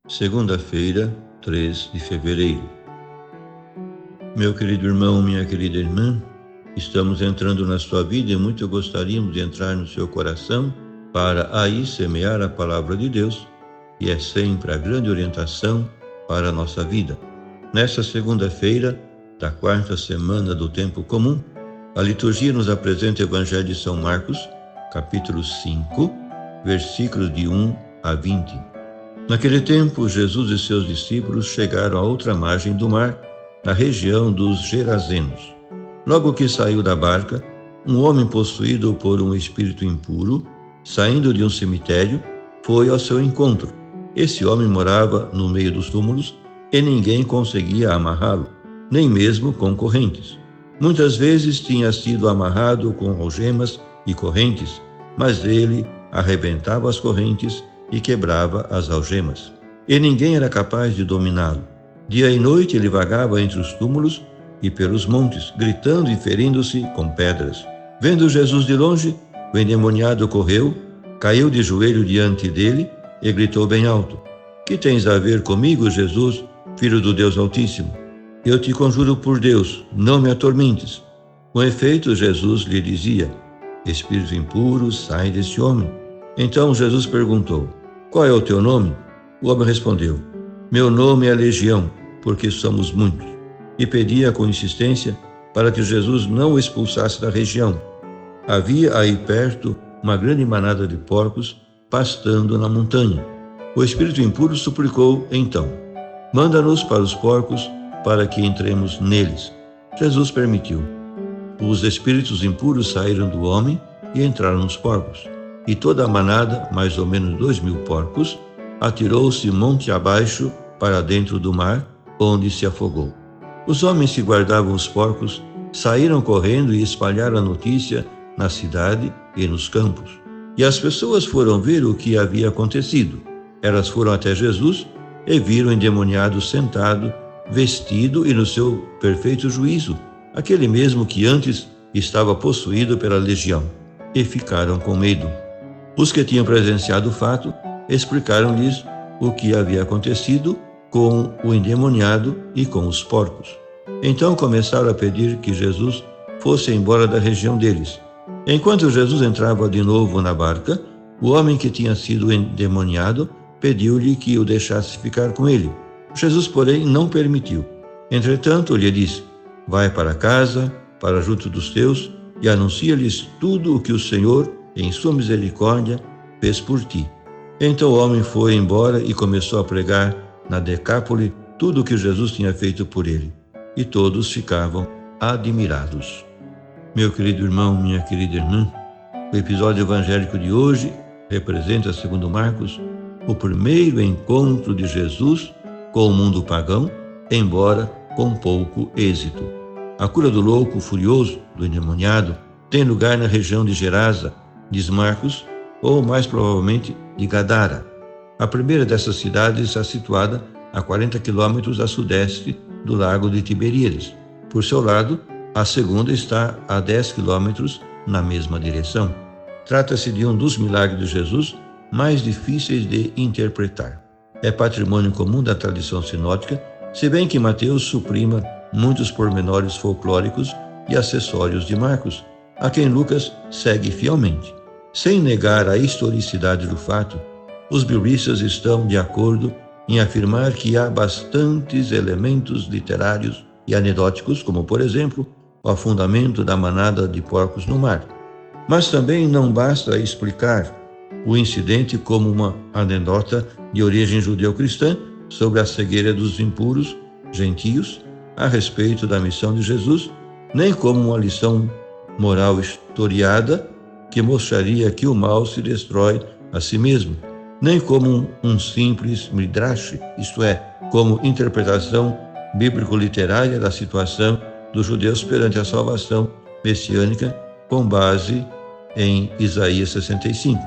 Segunda-feira, 3 de fevereiro. Meu querido irmão, minha querida irmã, estamos entrando na sua vida e muito gostaríamos de entrar no seu coração para aí semear a palavra de Deus, que é sempre a grande orientação para a nossa vida. Nesta segunda-feira da quarta semana do tempo comum, a liturgia nos apresenta o Evangelho de São Marcos, capítulo 5, versículos de 1 a 20. Naquele tempo, Jesus e seus discípulos chegaram à outra margem do mar, na região dos Gerazenos. Logo que saiu da barca, um homem possuído por um espírito impuro, saindo de um cemitério, foi ao seu encontro. Esse homem morava no meio dos túmulos e ninguém conseguia amarrá-lo, nem mesmo com correntes. Muitas vezes tinha sido amarrado com algemas e correntes, mas ele arrebentava as correntes e quebrava as algemas. E ninguém era capaz de dominá-lo. Dia e noite ele vagava entre os túmulos e pelos montes, gritando e ferindo-se com pedras. Vendo Jesus de longe, o endemoniado correu, caiu de joelho diante dele e gritou bem alto: "Que tens a ver comigo, Jesus, Filho do Deus Altíssimo? Eu te conjuro por Deus, não me atormentes." Com efeito, Jesus lhe dizia: "Espírito impuro, sai deste homem." Então Jesus perguntou: "Qual é o teu nome?" O homem respondeu: "Meu nome é Legião, porque somos muitos." E pedia com insistência para que Jesus não o expulsasse da região. Havia aí perto uma grande manada de porcos pastando na montanha. O espírito impuro suplicou então: "Manda-nos para os porcos, para que entremos neles." Jesus permitiu. Os espíritos impuros saíram do homem e entraram nos porcos. E toda a manada, mais ou menos 2.000 porcos, atirou-se monte abaixo para dentro do mar, onde se afogou. Os homens que guardavam os porcos saíram correndo e espalharam a notícia na cidade e nos campos. E as pessoas foram ver o que havia acontecido. Elas foram até Jesus e viram o endemoniado sentado, vestido e no seu perfeito juízo, aquele mesmo que antes estava possuído pela legião, e ficaram com medo. Os que tinham presenciado o fato explicaram-lhes o que havia acontecido com o endemoniado e com os porcos. Então começaram a pedir que Jesus fosse embora da região deles. Enquanto Jesus entrava de novo na barca, o homem que tinha sido endemoniado pediu-lhe que o deixasse ficar com ele. Jesus, porém, não permitiu. Entretanto, lhe disse: "Vai para casa, para junto dos teus, e anuncia-lhes tudo o que o Senhor, em sua misericórdia, fez por ti." Então o homem foi embora e começou a pregar na Decápole tudo o que Jesus tinha feito por ele. E todos ficavam admirados. Meu querido irmão, minha querida irmã, o episódio evangélico de hoje representa, segundo Marcos, o primeiro encontro de Jesus com o mundo pagão, embora com pouco êxito. A cura do louco furioso, do endemoniado, tem lugar na região de Gerasa, diz Marcos, ou mais provavelmente de Gadara. A primeira dessas cidades está situada a 40 quilômetros a sudeste do lago de Tiberíades. Por seu lado, a segunda está a 10 quilômetros na mesma direção. Trata-se de um dos milagres de Jesus mais difíceis de interpretar. É patrimônio comum da tradição sinótica, se bem que Mateus suprima muitos pormenores folclóricos e acessórios de Marcos, a quem Lucas segue fielmente. Sem negar a historicidade do fato, os biblistas estão de acordo em afirmar que há bastantes elementos literários e anedóticos, como, por exemplo, o afundamento da manada de porcos no mar. Mas também não basta explicar o incidente como uma anedota de origem judeu-cristã sobre a cegueira dos impuros gentios a respeito da missão de Jesus, nem como uma lição moral historiada que mostraria que o mal se destrói a si mesmo, nem como um simples midrash, isto é, como interpretação bíblico-literária da situação dos judeus perante a salvação messiânica com base em Isaías 65.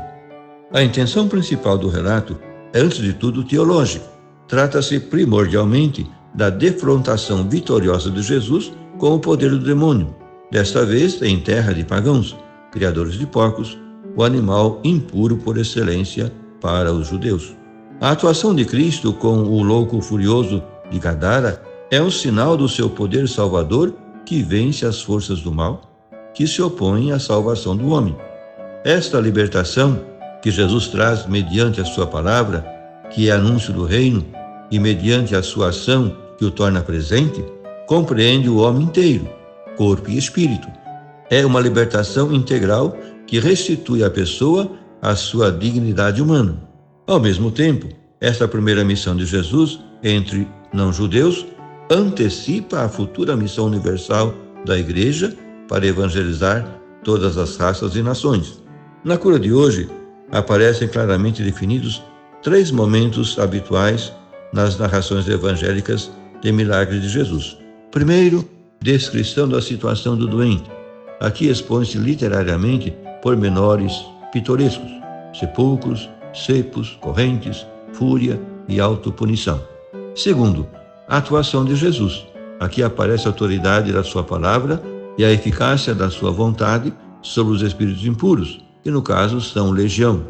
A intenção principal do relato é, antes de tudo, teológica. Trata-se primordialmente da defrontação vitoriosa de Jesus com o poder do demônio, desta vez em terra de pagãos, criadores de porcos, o animal impuro por excelência para os judeus. A atuação de Cristo com o louco furioso de Gadara é um sinal do seu poder salvador que vence as forças do mal, que se opõem à salvação do homem. Esta libertação que Jesus traz mediante a sua palavra, que é anúncio do reino, e mediante a sua ação que o torna presente, compreende o homem inteiro, corpo e espírito. É uma libertação integral que restitui à pessoa a sua dignidade humana. Ao mesmo tempo, esta primeira missão de Jesus entre não-judeus antecipa a futura missão universal da Igreja para evangelizar todas as raças e nações. Na cura de hoje, aparecem claramente definidos 3 momentos habituais nas narrações evangélicas de milagres de Jesus. Primeiro, descrição da situação do doente. Aqui expõe-se literariamente pormenores pitorescos: sepulcros, cepos, correntes, fúria e autopunição. Segundo, a atuação de Jesus. Aqui aparece a autoridade da sua palavra e a eficácia da sua vontade sobre os espíritos impuros, que no caso são legião,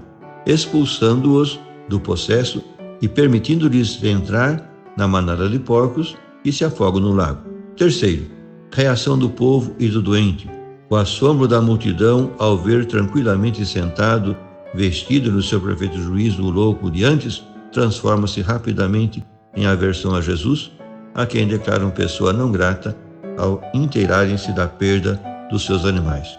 expulsando-os do possesso e permitindo-lhes entrar na manada de porcos e se afogam no lago. Terceiro, reação do povo e do doente. O assombro da multidão ao ver tranquilamente sentado, vestido no seu perfeito juízo, o louco de antes, transforma-se rapidamente em aversão a Jesus, a quem declaram pessoa não grata ao inteirarem-se da perda dos seus animais.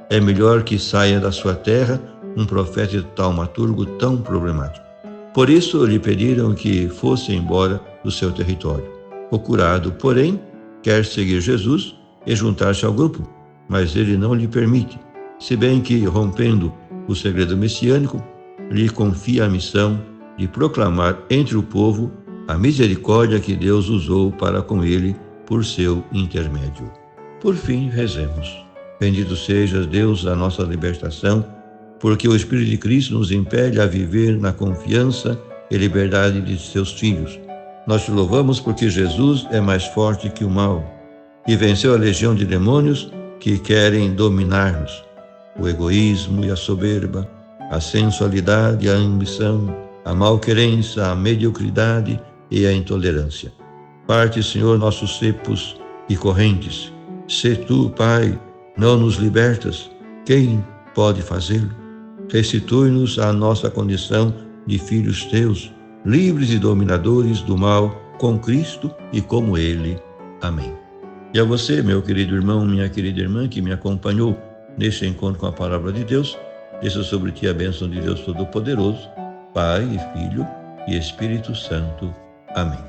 É melhor que saia da sua terra um profeta e taumaturgo tão problemático. Por isso lhe pediram que fosse embora do seu território. O curado, porém, quer seguir Jesus e juntar-se ao grupo, mas ele não lhe permite, se bem que, rompendo o segredo messiânico, lhe confia a missão de proclamar entre o povo a misericórdia que Deus usou para com ele por seu intermédio. Por fim, rezemos. Bendito seja Deus, a nossa libertação, porque o Espírito de Cristo nos impele a viver na confiança e liberdade de seus filhos. Nós te louvamos porque Jesus é mais forte que o mal e venceu a legião de demônios que querem dominar-nos: o egoísmo e a soberba, a sensualidade e a ambição, a malquerença, a mediocridade e a intolerância. Parte, Senhor, nossos cepos e correntes. Se tu, Pai, não nos libertas, quem pode fazê-lo? Restitui-nos à nossa condição de filhos teus, livres e dominadores do mal, com Cristo e como Ele. Amém. E a você, meu querido irmão, minha querida irmã, que me acompanhou neste encontro com a Palavra de Deus, desça sobre ti a bênção de Deus Todo-Poderoso, Pai e Filho e Espírito Santo. Amém.